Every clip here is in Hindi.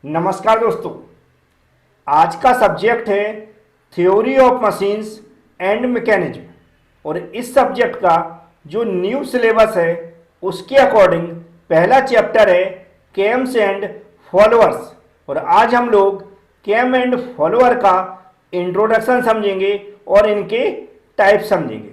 नमस्कार दोस्तों। आज का सब्जेक्ट है theory of machines and mechanism और इस सब्जेक्ट का जो न्यू सिलेबस है उसके अकॉर्डिंग पहला चैप्टर है केम्स एंड फॉलोअर्स। और आज हम लोग केम एंड फॉलोअर का इंट्रोडक्शन समझेंगे और इनके टाइप समझेंगे।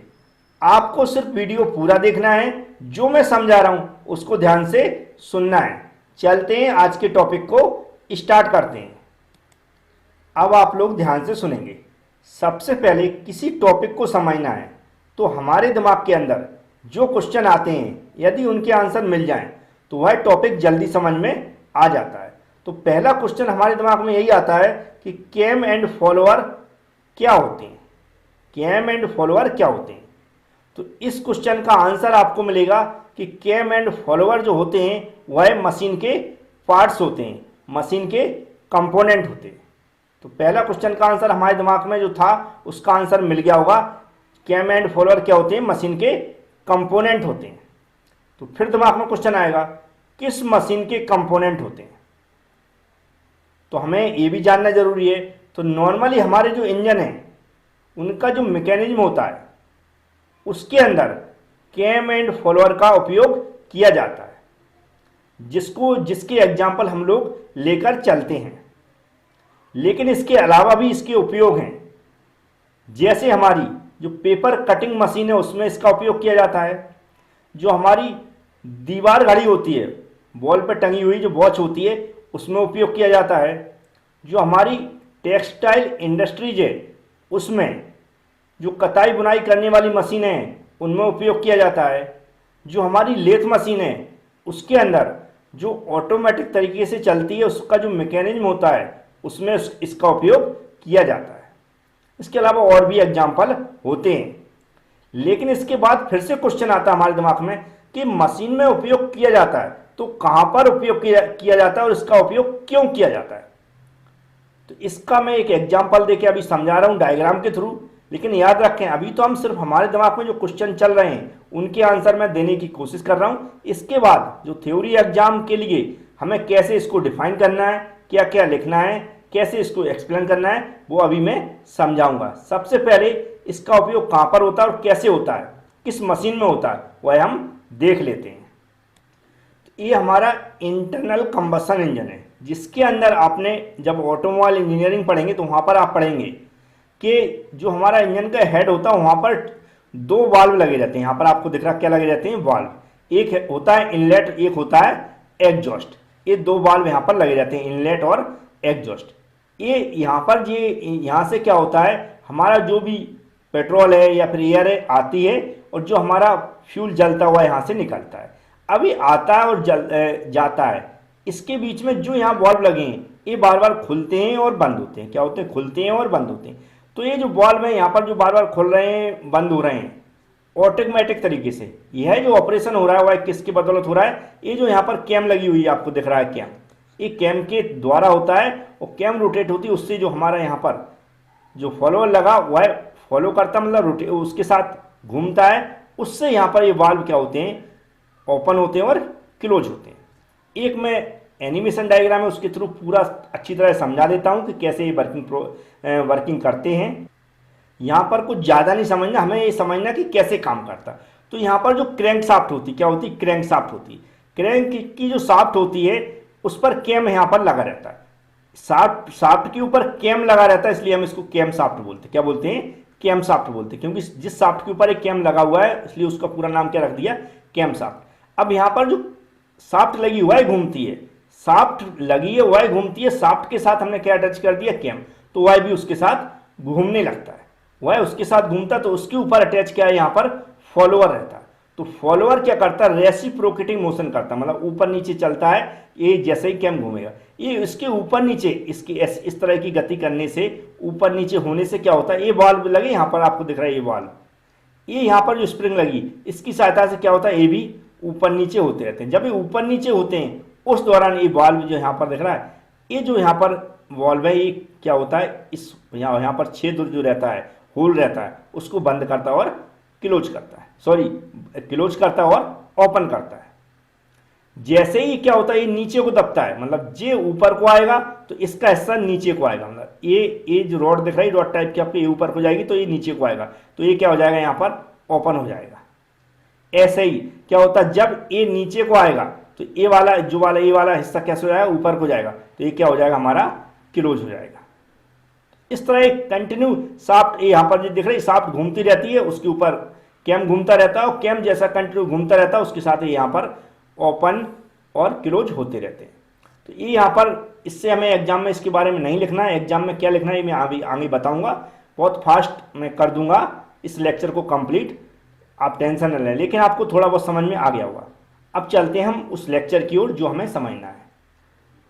आपको सिर्फ वीडियो पूरा देखना है, जो मैं समझा रहा हूँ उसको ध्यान से सुनना है। चलते हैं आज के टॉपिक को स्टार्ट करते हैं। अब आप लोग ध्यान से सुनेंगे। सबसे पहले किसी टॉपिक को समझना है तो हमारे दिमाग के अंदर जो क्वेश्चन आते हैं यदि उनके आंसर मिल जाएं तो वह टॉपिक जल्दी समझ में आ जाता है। तो पहला क्वेश्चन हमारे दिमाग में यही आता है कि केम एंड फॉलोअर क्या होते हैं। केम एंड फॉलोअर क्या होते हैं? तो इस क्वेश्चन का आंसर आपको मिलेगा कि केम एंड फॉलोअर जो होते हैं वह मशीन के पार्ट्स होते हैं, मशीन के कंपोनेंट होते हैं। तो पहला क्वेश्चन का आंसर हमारे दिमाग में जो था उसका आंसर मिल गया होगा। केम एंड फॉलोअर क्या होते हैं? मशीन के कंपोनेंट होते हैं। तो फिर दिमाग में क्वेश्चन आएगा किस मशीन के कंपोनेंट होते हैं? तो हमें ये भी जानना जरूरी है। तो नॉर्मली हमारे जो इंजन है उनका जो मैकेनिज्म होता है उसके अंदर केम एंड फॉलोअर का उपयोग किया जाता है, जिसके एग्जाम्पल हम लोग लेकर चलते हैं। लेकिन इसके अलावा भी इसके उपयोग हैं। जैसे हमारी जो पेपर कटिंग मशीन है उसमें इसका उपयोग किया जाता है। जो हमारी दीवार घड़ी होती है, वॉल पर टंगी हुई जो वॉच होती है उसमें उपयोग किया जाता है। जो हमारी टेक्सटाइल इंडस्ट्रीज है उसमें जो कताई बुनाई करने वाली मशीनें हैं उनमें उपयोग किया जाता है। जो हमारी लेथ मशीन है उसके अंदर जो ऑटोमेटिक तरीके से चलती है उसका जो मैकेनिज्म होता है उसमें इसका उपयोग किया जाता है। इसके अलावा और भी एग्जाम्पल होते हैं। लेकिन इसके बाद फिर से क्वेश्चन आता है हमारे दिमाग में कि मशीन में उपयोग किया जाता है तो कहाँ पर उपयोग किया जाता है और इसका उपयोग क्यों किया जाता है? तो इसका मैं एक एग्जाम्पल देके अभी समझा रहा हूँ डायग्राम के थ्रू। लेकिन याद रखें अभी तो हम सिर्फ हमारे दिमाग में जो क्वेश्चन चल रहे हैं उनके आंसर मैं देने की कोशिश कर रहा हूँ। इसके बाद जो थ्योरी एग्जाम के लिए हमें कैसे इसको डिफाइन करना है, क्या क्या लिखना है, कैसे इसको एक्सप्लेन करना है, वो अभी मैं समझाऊंगा। सबसे पहले इसका उपयोग कहाँ पर होता है और कैसे होता है, किस मशीन में होता है, वह हम देख लेते हैं। तो ये हमारा इंटरनल कंबशन इंजन है, जिसके अंदर आपने जब ऑटोमोबाइल इंजीनियरिंग पढ़ेंगे तो वहाँ पर आप पढ़ेंगे कि जो हमारा इंजन का हेड होता है वहाँ पर दो वाल्व लगे रहते हैं। यहाँ पर आपको दिख रहा क्या लगे रहते हैं? वाल्व। एक होता है इनलेट, एक होता है एग्जॉस्ट। ये दो वाल्व यहाँ पर लगे रहते हैं, इनलेट और एग्जॉस्ट। ये यहाँ पर यहाँ से क्या होता है, हमारा जो भी पेट्रोल है या फिर एयर है आती है और जो हमारा फ्यूल जलता हुआ यहाँ से निकलता है। अभी आता है और जाता है। इसके बीच में जो यहाँ वाल्व लगे हैं ये बार बार खुलते हैं और बंद होते हैं। क्या होते हैं? खुलते हैं और बंद होते हैं। तो ये जो वाल्व है यहाँ पर जो बार बार खुल रहे हैं बंद हो रहे हैं ऑटोमेटिक तरीके से, यह जो ऑपरेशन हो रहा है वह किसकी बदौलत हो रहा है? ये जो यहाँ पर कैम लगी हुई है आपको दिख रहा है कैम, ये कैम के द्वारा होता है और कैम रोटेट होती है। उससे जो हमारा यहाँ पर जो फॉलोअर लगा वह फॉलो करता, मतलब रोटेट उसके साथ घूमता है। उससे यहाँ पर ये वाल्व क्या होते हैं? ओपन होते हैं और क्लोज होते हैं। एक मैं एनिमेशन डायग्राम है उसके थ्रू पूरा अच्छी तरह समझा देता हूँ कि कैसे ये वर्किंग करते हैं। यहाँ पर कुछ ज़्यादा नहीं समझना, हमें ये समझना कि कैसे काम करता है। तो यहाँ पर जो क्रैंक शाफ्ट होती है, क्या होती है? क्रैंक शाफ्ट होती है। क्रैंक की जो शाफ्ट होती है उस पर कैम यहाँ पर लगा रहता है। शाफ्ट के ऊपर कैम लगा रहता है, इसलिए हम इसको कैम शाफ्ट बोलते हैं। क्या बोलते हैं? कैम शाफ्ट बोलते हैं, क्योंकि जिस शाफ्ट के ऊपर एक कैम लगा हुआ है इसलिए उसका पूरा नाम क्या रख दिया? Cam shaft. अब यहाँ पर जो शाफ्ट लगी हुआ है घूमती है, शाफ्ट लगी है वह घूमती है, शाफ्ट के साथ हमने क्या अटैच कर दिया? कैम। तो वह भी उसके साथ घूमने लगता है, वह उसके साथ घूमता, तो उसके ऊपर अटैच क्या है? यहाँ पर फॉलोअर रहता है। तो फॉलोअर क्या करता है? रेसिप्रोकेटिंग मोशन करता है, मतलब ऊपर नीचे चलता है। ये जैसे ही कैम घूमेगा ये इसके ऊपर नीचे इसकी इस तरह की गति करने से, ऊपर नीचे होने से क्या होता है? ये वाल्व लगे यहाँ पर आपको दिख रहा है, ये वाल्व, ये यहाँ पर जो स्प्रिंग लगी इसकी सहायता से क्या होता है? ये भी ऊपर नीचे होते रहते हैं। जब ये ऊपर नीचे होते हैं उस दौरान ये वाल्व जो यहाँ पर दिख रहा है, ये जो यहाँ पर वाल्व है ये क्या होता है? इस यहाँ पर छेद जो रहता है, होल रहता है, उसको बंद करता है और क्लोज करता है, क्लोज करता है और ओपन करता है। जैसे ही क्या होता है ये नीचे को दबता है, मतलब ये ऊपर को आएगा तो इसका हिस्सा नीचे को आएगा, मतलब ये जो रॉड दिख रही है रॉड टाइप की आपको, ये ऊपर को जाएगी तो ये नीचे को आएगा, तो ये क्या हो जाएगा यहाँ पर ओपन हो जाएगा। ऐसे ही क्या होता है जब ये नीचे को आएगा तो ये वाला ये वाला हिस्सा कैसे हो जाएगा, ऊपर को जाएगा, तो ये क्या हो जाएगा हमारा क्लोज हो जाएगा। इस तरह एक कंटिन्यू शाफ्ट यहाँ पर जो दिख रही शाफ्ट घूमती रहती है, उसके ऊपर कैम घूमता रहता है और कैम जैसा कंटिन्यू घूमता रहता है, उसके साथ ही यहाँ पर ओपन और क्लोज होते रहते हैं। तो ये यहाँ पर इससे हमें एग्जाम में इसके बारे में नहीं लिखना है, एग्जाम में क्या लिखना है मैं आगे बताऊंगा, बहुत फास्ट मैं कर दूंगा इस लेक्चर को कंप्लीट, आप टेंशन न लें, लेकिन आपको थोड़ा बहुत समझ में आ गया होगा। अब चलते हैं हम उस लेक्चर की ओर जो हमें समझना है।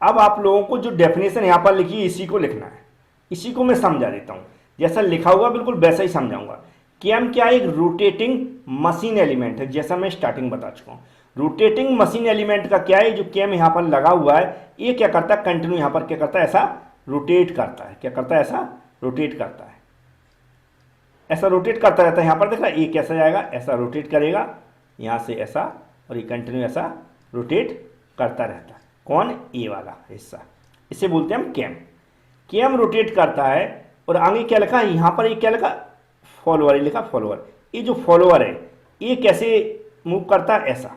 अब आप लोगों को जो डेफिनेशन यहाँ पर लिखी है इसी को लिखना है, इसी को मैं समझा देता हूँ, जैसा लिखा हुआ बिल्कुल वैसा ही समझाऊंगा। कैम क्या एक रोटेटिंग मशीन एलिमेंट है, जैसा मैं स्टार्टिंग बता चुका हूँ। रोटेटिंग मशीन एलिमेंट का क्या है, जो कैम यहाँ पर लगा हुआ है ये क्या करता है कंटिन्यू यहाँ पर क्या करता है ऐसा रोटेट करता है, क्या करता है ऐसा रोटेट करता है, ऐसा रोटेट करता रहता है। यहाँ पर देख रहा है ये कैसा जाएगा, ऐसा रोटेट करेगा यहाँ से ऐसा, और ये कंटिन्यू ऐसा रोटेट करता रहता है। कौन, ये वाला हिस्सा, इसे बोलते हैं हम कैम। कैम रोटेट करता है और आगे क्या लिखा है यहाँ पर, ये क्या लिखा फॉलोअर, ये लिखा फॉलोअर। ये जो फॉलोअर है ये कैसे मूव करता है ऐसा,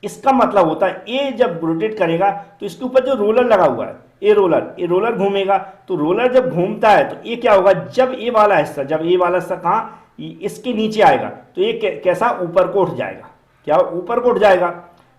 इसका मतलब होता है ये जब रोटेट करेगा तो इसके ऊपर जो रोलर लगा हुआ है ये रोलर घूमेगा, तो रोलर जब घूमता है तो ये क्या होगा, जब ये वाला हिस्सा कहाँ इसके नीचे आएगा तो ये कैसा ऊपर को उठ जाएगा, क्या ऊपर को उठ जाएगा।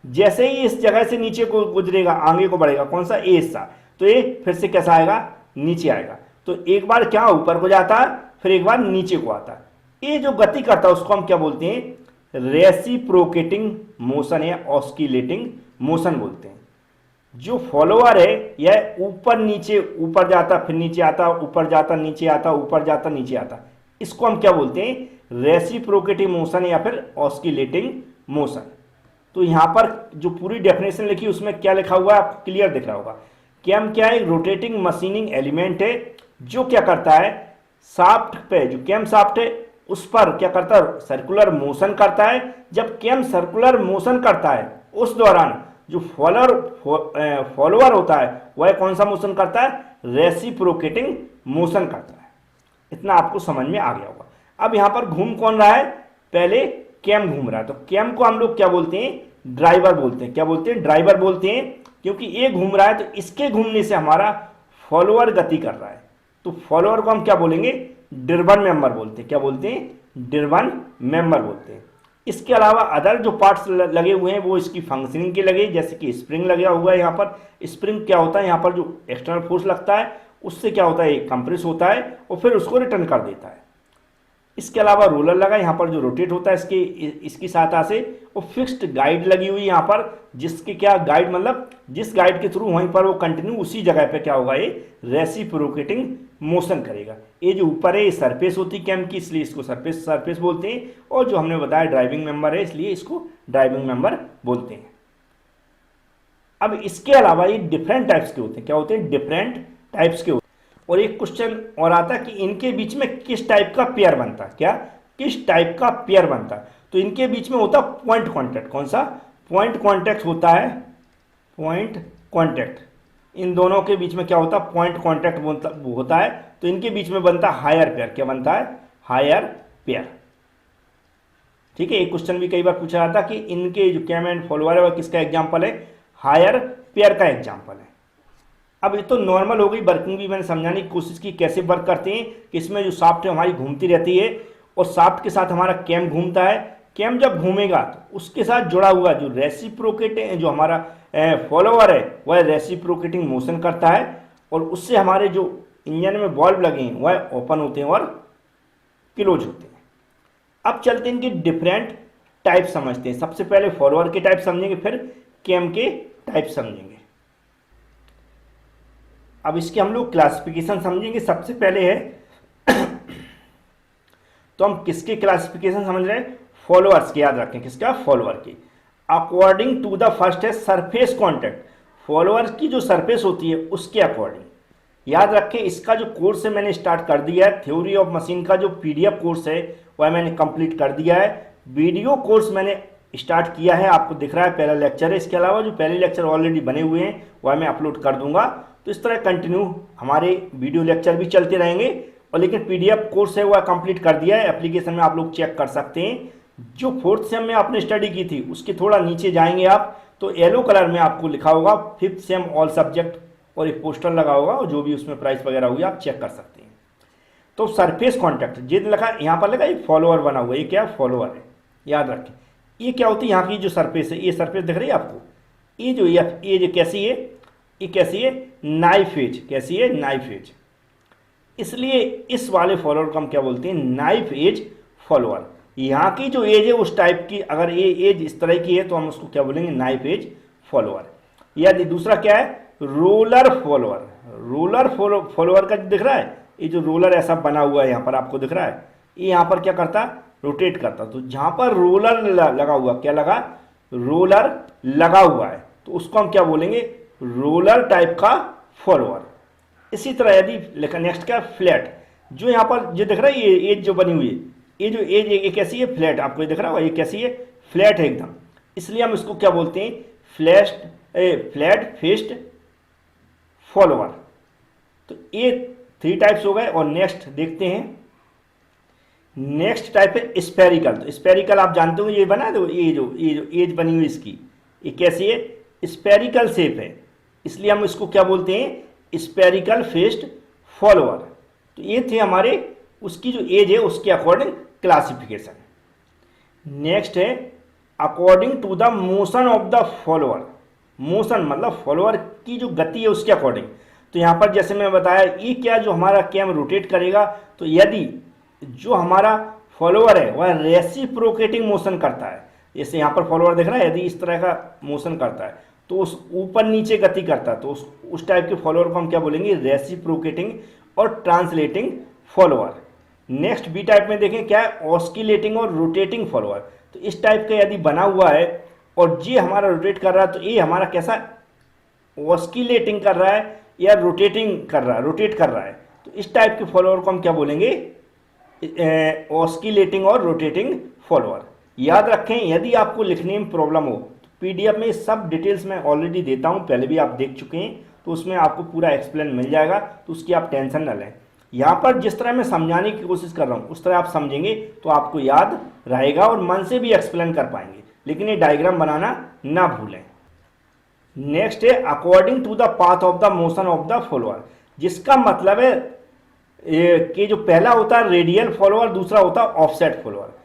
जैसे ही इस जगह से नीचे को गुजरेगा आगे को बढ़ेगा कौन सा ये हिस्सा, तो ये फिर से कैसा आएगा नीचे आएगा, तो एक बार क्या ऊपर को जाता है फिर एक बार नीचे को आता है। ये जो गति करता है उसको हम क्या बोलते हैं, रेसिप्रोकेटिंग मोशन या ऑस्किलेटिंग मोशन बोलते हैं। जो फॉलोअर है यह ऊपर नीचे, ऊपर जाता फिर नीचे आता, ऊपर जाता नीचे आता, ऊपर जाता नीचे आता, इसको हम क्या बोलते हैं रेसिप्रोकेटिंग मोशन या फिर ऑस्किलेटिंग मोशन। तो यहां पर जो पूरी डेफिनेशन लिखी उसमें क्या लिखा हुआ है आपको क्लियर दिख रहा होगा। कैम क्या है, रोटेटिंग मशीनिंग एलिमेंट है जो क्या करता है शाफ्ट पे, जो कैम शाफ्ट है उस पर क्या करता है सर्कुलर मोशन करता है। जब कैम सर्कुलर मोशन करता है उस दौरान जो फॉलोअर होता है वह कौन सा मोशन करता है, रेसिप्रोकेटिंग मोशन करता है। इतना आपको समझ में आ गया होगा। अब यहां पर घूम कौन रहा है, पहले कैम घूम रहा है, तो कैम को हम लोग क्या बोलते हैं ड्राइवर बोलते हैं, क्या बोलते हैं ड्राइवर बोलते हैं, क्योंकि ये घूम रहा है तो इसके घूमने से हमारा फॉलोअर गति कर रहा है, तो फॉलोअर को हम क्या बोलेंगे ड्रिवन मेंबर बोलते हैं, क्या बोलते हैं ड्रिवन मेंबर बोलते हैं। इसके अलावा अदर जो पार्ट्स लगे हुए हैं वो इसकी फंक्शनिंग के लगे, जैसे कि स्प्रिंग लगा हुआ है यहाँ पर। स्प्रिंग क्या होता है, यहाँ पर जो एक्सटर्नल फोर्स लगता है उससे क्या होता है कंप्रेस होता है और फिर उसको रिटर्न कर देता है। इसके अलावा रोलर लगा यहाँ पर जो रोटेट होता है इसकी सहायता से, और फिक्स्ड गाइड लगी हुई यहाँ पर, जिसकी क्या गाइड मतलब जिस गाइड के थ्रू वहीं पर वो कंटिन्यू उसी जगह पे क्या होगा ये रेसिप्रोकेटिंग मोशन करेगा। ये जो ऊपर है ये सरफेस होती है कैम की, इसलिए इसको सरफेस बोलते हैं, और जो हमने बताया ड्राइविंग मेंबर है इसलिए इसको ड्राइविंग मेंबर बोलते हैं। अब इसके अलावा ये डिफरेंट टाइप्स के होते हैं, क्या होते हैं डिफरेंट टाइप्स के होते हैं। और एक क्वेश्चन और आता है कि इनके बीच में किस टाइप का पेयर बनता है, क्या किस टाइप का पेयर बनता है, तो इनके बीच में होता है पॉइंट कॉन्टैक्ट। कौन सा पॉइंट कॉन्टैक्ट होता है, पॉइंट कॉन्टैक्ट। इन दोनों के बीच में क्या होता है पॉइंट कॉन्टैक्ट होता है, तो इनके बीच में बनता है हायर पेयर, क्या बनता है हायर पेयर। ठीक है, एक क्वेश्चन भी कई बार पूछा जाता कि इनके जो कैम एंड फॉलोअर है वह किसका एग्जाम्पल है, हायर पेयर का एग्जाम्पल है। अब ये तो नॉर्मल हो गई, वर्किंग भी मैंने समझाने की कोशिश की कैसे वर्क करते हैं, कि इसमें जो शाफ्ट है हमारी घूमती रहती है और शाफ्ट के साथ हमारा कैम घूमता है। कैम जब घूमेगा तो उसके साथ जुड़ा हुआ जो रेसिप्रोकेटिंग जो हमारा फॉलोअर है वह रेसिप्रोकेटिंग मोशन करता है, और उससे हमारे जो इंजन में बॉल्व लगे हैं वह ओपन होते हैं और क्लोज होते हैं। अब चलते हैं इनके डिफरेंट टाइप समझते हैं। सबसे पहले फॉलोअर के टाइप समझेंगे, फिर कैम के टाइप समझेंगे। अब इसके हम लोग क्लासिफिकेशन समझेंगे। सबसे पहले है तो हम किसके क्लासिफिकेशन समझ रहे हैं, फॉलोअर्स के, याद रखें किसका फॉलोअर की। अकॉर्डिंग टू द फर्स्ट है सरफेस कॉन्टैक्ट, फॉलोअर की जो सरफेस होती है उसके अकॉर्डिंग। याद रखें इसका जो कोर्स है मैंने स्टार्ट कर दिया है, थ्योरी ऑफ मशीन का जो PDF कोर्स है वह मैंने कंप्लीट कर दिया है। वीडियो कोर्स मैंने स्टार्ट किया है, आपको दिख रहा है पहला लेक्चर है। इसके अलावा जो पहले लेक्चर ऑलरेडी बने हुए हैं वह मैं अपलोड कर दूंगा। तो इस तरह कंटिन्यू हमारे वीडियो लेक्चर भी चलते रहेंगे। और लेकिन पीडीएफ कोर्स है वह कंप्लीट कर दिया है, एप्लीकेशन में आप लोग चेक कर सकते हैं। जो 4th सेम में आपने स्टडी की थी उसके थोड़ा नीचे जाएंगे आप तो येलो कलर में आपको लिखा होगा 5th सेम ऑल सब्जेक्ट, और एक पोस्टर लगा होगा और जो भी उसमें प्राइस वगैरह हुई आप चेक कर सकते हैं। तो सरफेस कॉन्टैक्ट जिद लगा, यहाँ पर लगा एक फॉलोअर बना हुआ है, ये क्या फॉलोअर है, याद रखें। ये क्या होती है, यहाँ की जो सरफेस है, ये सरफेस दिख रही है आपको, ये जो कैसी है, ये कैसी है, नाइफ एज, कैसी है, नाइफ एज। इसलिए इस वाले फॉलोअर को हम क्या बोलते हैं, नाइफ एज फॉलोअर। यहाँ की जो एज है उस टाइप की, अगर ये एज इस तरह की है तो हम उसको क्या बोलेंगे, नाइफ एज फॉलोअर। यदि दूसरा क्या है, रोलर फॉलोअर। रोलर फॉलोअर का दिख रहा है, ये जो रोलर ऐसा बना हुआ है यहाँ पर आपको दिख रहा है, ये यहाँ पर क्या करता, रोटेट करता। तो जहाँ पर रोलर लगा हुआ, क्या लगा, रोलर लगा हुआ है, तो उसको हम क्या बोलेंगे, रोलर टाइप का फॉलोअर। इसी तरह यदि नेक्स्ट क्या, फ्लैट। जो यहाँ पर जो दिख रहा है ये एज जो बनी हुई है, ये जो एज ये कैसी है, फ्लैट, आपको ये दिख रहा होगा ये कैसी है, फ्लैट है एकदम। इसलिए हम इसको क्या बोलते हैं, फ्लैट फेस्ड फॉलोअर। तो ये 3 टाइप्स हो गए। और नेक्स्ट देखते हैं, नेक्स्ट टाइप है स्पेरिकल। तो स्पेरिकल आप जानते हो, ये बना दो, ये जो एज बनी हुई इसकी, ये कैसी है, स्पेरिकल शेप है, इसलिए हम इसको क्या बोलते हैं, स्पेरिकल फेस्ड फॉलोअर। तो ये थे हमारे उसकी जो एज है उसके अकॉर्डिंग क्लासिफिकेशन। नेक्स्ट है according to the motion of the follower. Motion मतलब फॉलोअर की जो गति है उसके अकॉर्डिंग। तो यहाँ पर जैसे मैं बताया, ये क्या, जो हमारा कैम रोटेट करेगा, तो यदि जो हमारा फॉलोअर है वह रेसिप्रोकेटिंग मोशन करता है, जैसे यहाँ पर फॉलोअर दिख रहा है, यदि इस तरह का मोशन करता है तो उस ऊपर नीचे गति करता है, तो उस टाइप के फॉलोअर को हम क्या बोलेंगे, रेसिप्रोकेटिंग और translating follower. Next B type में देखें क्या है, ऑस्किलेटिंग और रोटेटिंग फॉलोअर। तो इस टाइप का यदि बना हुआ है और ये हमारा रोटेट कर रहा है, तो ये हमारा कैसा, ऑस्किलेटिंग कर रहा है या रोटेटिंग कर रहा है, रोटेट कर रहा है। तो इस टाइप के फॉलोअर को हम क्या बोलेंगे, ऑस्किलेटिंग और रोटेटिंग फॉलोअर। याद रखें, यदि आपको लिखने में प्रॉब्लम हो तो पीडीएफ में सब डिटेल्स मैं ऑलरेडी देता हूं, पहले भी आप देख चुके हैं, तो उसमें आपको पूरा एक्सप्लेन मिल जाएगा, तो उसकी आप टेंशन न लें। यहाँ पर जिस तरह मैं समझाने की कोशिश कर रहा हूँ उस तरह आप समझेंगे तो आपको याद रहेगा और मन से भी एक्सप्लेन कर पाएंगे, लेकिन ये डायग्राम बनाना ना भूलें। नेक्स्ट है according to the path of the motion of the follower, जिसका मतलब है कि जो पहला होता है रेडियल फॉलोअर, दूसरा होता है ऑफसेट फॉलोअर।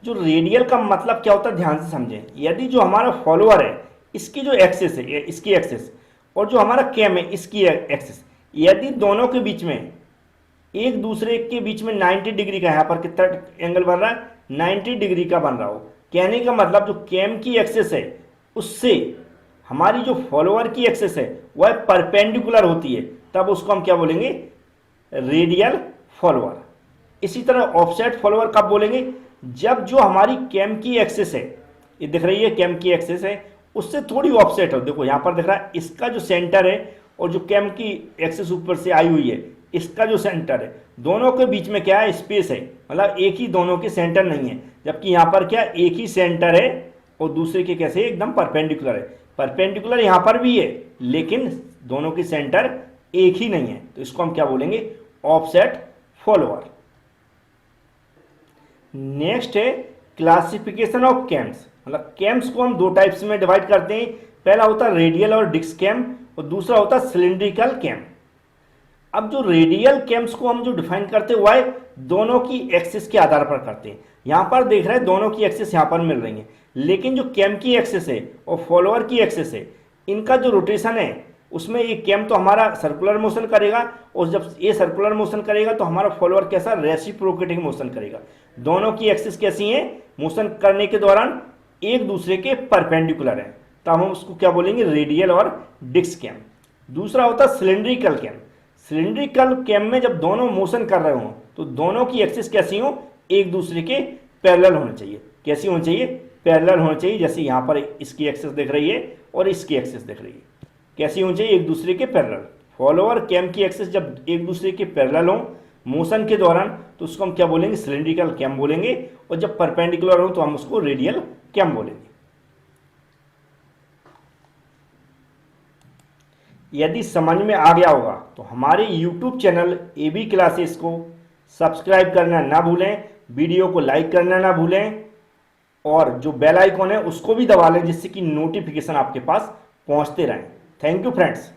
जो रेडियल का मतलब क्या होता है, ध्यान से समझें। यदि जो हमारा फॉलोअर है इसकी जो एक्सिस है, इसकी एक्सिस, और जो हमारा कैम है इसकी एक्सिस, यदि दोनों के बीच में, एक दूसरे के बीच में 90 डिग्री का, यहाँ पर कितना एंगल बन रहा है, 90 डिग्री का बन रहा हो, कहने का मतलब जो कैम की एक्सिस है उससे हमारी जो फॉलोअर की एक्सिस है वह परपेंडिकुलर होती है, तब उसको हम क्या बोलेंगे, रेडियल फॉलोअर। इसी तरह ऑफसेट फॉलोअर कब बोलेंगे, जब जो हमारी कैम की एक्सिस है, ये दिख रही है कैम की एक्सिस है, उससे थोड़ी ऑफसेट हो। देखो यहाँ पर दिख रहा है, इसका जो सेंटर है और जो कैम की एक्सिस ऊपर से आई हुई है इसका जो सेंटर है, दोनों के बीच में क्या है, स्पेस है, मतलब एक ही दोनों के सेंटर नहीं है। जबकि यहाँ पर क्या, एक ही सेंटर है और दूसरे के कैसे एकदम परपेंडिकुलर है। परपेंडिकुलर यहाँ पर भी है लेकिन दोनों के सेंटर एक ही नहीं है, तो इसको हम क्या बोलेंगे, ऑफसेट फॉलोअर। नेक्स्ट है क्लासिफिकेशन ऑफ कैम्स। मतलब कैम्स को हम 2 टाइप्स में डिवाइड करते हैं, पहला होता है रेडियल और डिस्क कैम और दूसरा होता है सिलिंड्रिकल कैम। अब जो रेडियल कैम्स को हम जो डिफाइन करते हैं वह दोनों की एक्सिस के आधार पर करते हैं। यहाँ पर देख रहे हैं दोनों की एक्सिस यहाँ पर मिल रही है, लेकिन जो कैम की एक्सिस है और फॉलोअर की एक्सिस है, इनका जो रोटेशन है उसमें ये कैम तो हमारा सर्कुलर मोशन करेगा और जब ये सर्कुलर मोशन करेगा तो हमारा फॉलोअर कैसा, रेसिप्रोकेटिंग मोशन करेगा। दोनों की एक्सिस कैसी है, मोशन करने के दौरान एक दूसरे के परपेंडिकुलर है, तो हम उसको क्या बोलेंगे, रेडियल और डिस्क कैम। दूसरा होता है सिलिंड्रिकल कैम। सिलिंड्रिकल कैम में जब दोनों मोशन कर रहे हों तो दोनों की एक्सिस कैसी हो, एक दूसरे के पैरेलल होना चाहिए। कैसी होनी चाहिए, पैरेलल होना चाहिए। जैसे यहाँ पर इसकी एक्सिस दिख रही है और इसकी एक्सिस दिख रही है, कैसी होनी चाहिए, एक दूसरे के पैरेलल। फॉलोअर कैम की एक्सिस जब एक दूसरे के पैरेलल हो मोशन के दौरान तो उसको हम क्या बोलेंगे, सिलिंड्रिकल कैम बोलेंगे, और जब परपेंडिकुलर हो तो हम उसको रेडियल कैम बोलेंगे। यदि समझ में आ गया होगा तो हमारे YouTube चैनल AB क्लासेस को सब्सक्राइब करना ना भूलें, वीडियो को लाइक करना ना भूलें और जो बेल आइकॉन है उसको भी दबा लें जिससे कि नोटिफिकेशन आपके पास पहुंचते रहें। Thank you friends.